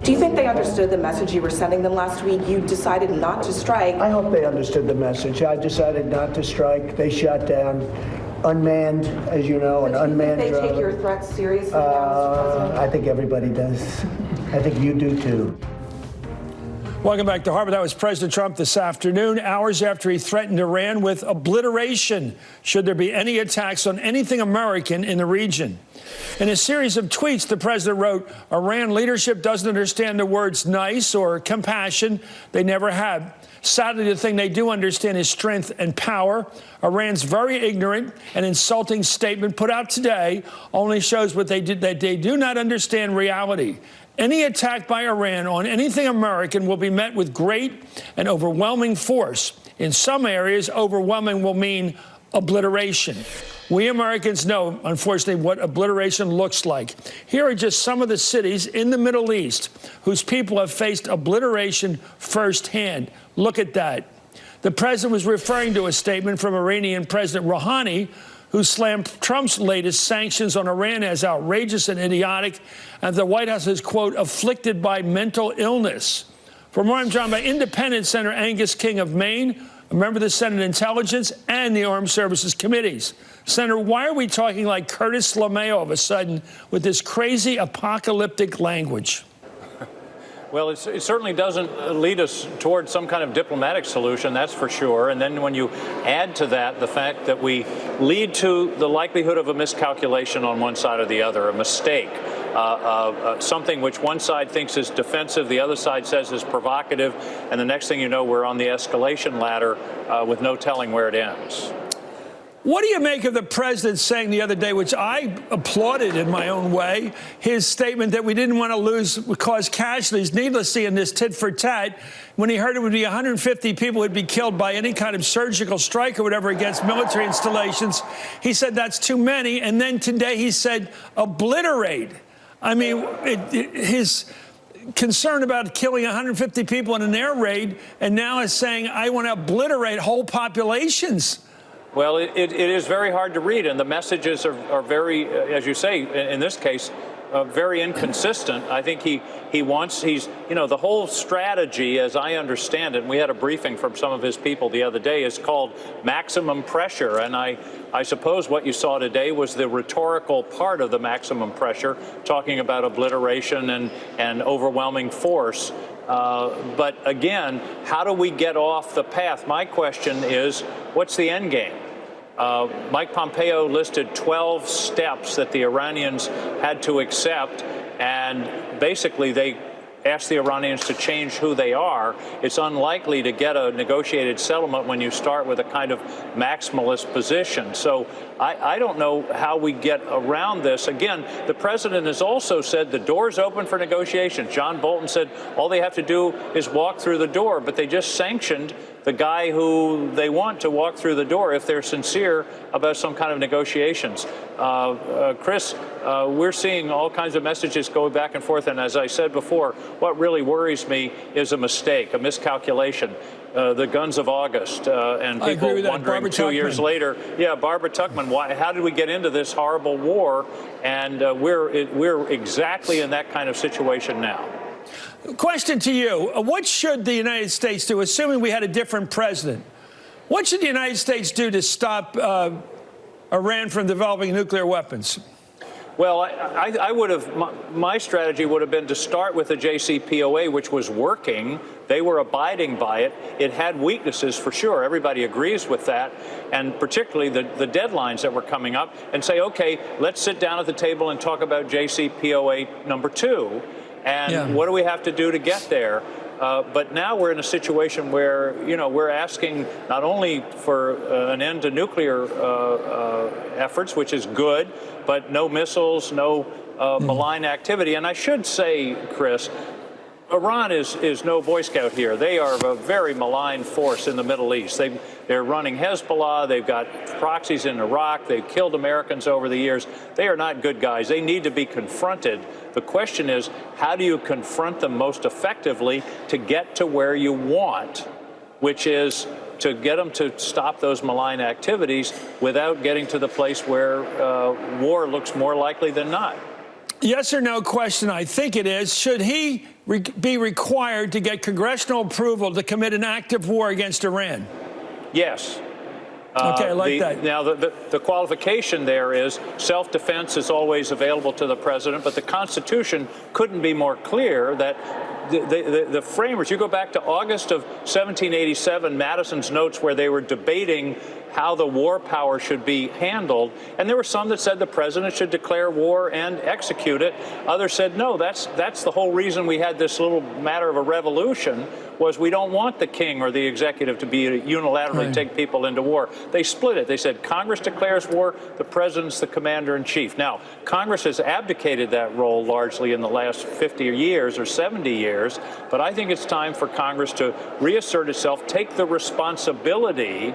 Do you think they understood the message you were sending them last week? You decided not to strike. I hope they understood the message. I decided not to strike. They shot down unmanned, as you know, an unmanned drone. Do you think they take your threats seriously now, Mr. President? I think everybody does. I think you do too. Welcome back to Harbor. That was President Trump this afternoon, hours after he threatened Iran with obliteration should there be any attacks on anything American in the region. In a series of tweets, the president wrote, Iran leadership doesn't understand the words nice or compassion. They never have. Sadly, the thing they do understand is strength and power. Iran's very ignorant and insulting statement put out today only shows what they did, that they do not understand reality. Any attack by Iran on anything American will be met with great and overwhelming force. In some areas, overwhelming will mean obliteration. We Americans know, unfortunately, what obliteration looks like. Here are just some of the cities in the Middle East whose people have faced obliteration firsthand. Look at that. The president was referring to a statement from Iranian President Rouhani, who slammed Trump's latest sanctions on Iran as outrageous and idiotic, and the White House is, quote, afflicted by mental illness. For more, I'm joined by Independent Senator Angus King of Maine, a member of the Senate Intelligence and the Armed Services Committees. Senator, why are we talking like Curtis LeMay all of a sudden with this crazy apocalyptic language? Well, it certainly doesn't lead us towards some kind of diplomatic solution, that's for sure. And then when you add to that the fact that we lead to the likelihood of a miscalculation on one side or the other, a mistake, something which one side thinks is defensive, the other side says is provocative, and the next thing you know, we're on the escalation ladder with no telling where it ends. What do you make of the president saying the other day, which I applauded in my own way, his statement that we didn't want to cause casualties needlessly in this tit for tat, when he heard it would be 150 people would be killed by any kind of surgical strike or whatever against military installations. He said that's too many. And then today he said obliterate. I mean, his concern about killing 150 people in an air raid, and now is saying I want to obliterate whole populations. Well, it is very hard to read, and the messages are very, as you say, in this case, very inconsistent. I think he's, you know, the whole strategy, as I understand it, and we had a briefing from some of his people the other day, is called maximum pressure. And I suppose what you saw today was the rhetorical part of the maximum pressure, talking about obliteration and overwhelming force. But again, how do we get off the path? My question is, what's the end game? Mike Pompeo listed 12 steps that the Iranians had to accept, and basically they asked the Iranians to change who they are. It's unlikely to get a negotiated settlement when you start with a kind of maximalist position. So I don't know how we get around this. Again, the president has also said the door's open for negotiations. John Bolton said all they have to do is walk through the door, but they just sanctioned the guy who they want to walk through the door if they're sincere about some kind of negotiations. Chris, we're seeing all kinds of messages go back and forth, and as I said before, what really worries me is a mistake, a miscalculation. The guns of August, and people wondering 2 years later, yeah, Barbara Tuchman, how did we get into this horrible war? And we're exactly in that kind of situation now. Question to you. What should the United States do, assuming we had a different president? What should the United States do to stop Iran from developing nuclear weapons? Well, I would have, my strategy would have been to start with the JCPOA, which was working. They were abiding by it. It had weaknesses, for sure. Everybody agrees with that, and particularly the deadlines that were coming up, and say, okay, let's sit down at the table and talk about JCPOA number 2, and what do we have to do to get there? But now we're in a situation where, you know, we're asking not only for an end to nuclear efforts, which is good, but no missiles, no malign activity. And I should say, Chris, Iran is no Boy Scout here. They are a very malign force in the Middle East. They're running Hezbollah. They've got proxies in Iraq. They've killed Americans over the years. They are not good guys. They need to be confronted. The question is, how do you confront them most effectively to get to where you want, which is to get them to stop those malign activities without getting to the place where war looks more likely than not? Yes or no question, I think it is. Should he be required to get congressional approval to commit an act of war against Iran? Yes. Okay, I like that. Now, the qualification there is self-defense is always available to the president, but the Constitution couldn't be more clear that the framers, you go back to August of 1787, Madison's notes where they were debating how the war power should be handled, and there were some that said the president should declare war and execute it. Others said, no, that's the whole reason we had this little matter of a revolution, was we don't want the king or the executive to be unilaterally take people into war. They split it. They said Congress declares war, the president's the commander-in-chief. Now, Congress has abdicated that role largely in the last 50 years or 70 years, but I think it's time for Congress to reassert itself, take the responsibility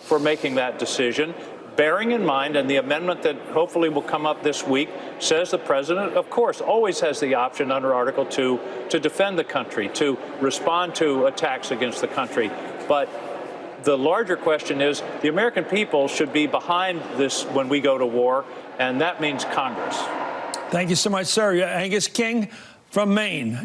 for making that decision, bearing in mind, and the amendment that hopefully will come up this week says the president, of course, always has the option under Article 2 to defend the country, to respond to attacks against the country. But the larger question is the American people should be behind this when we go to war, and that means Congress. Thank you so much, sir. Angus King from Maine.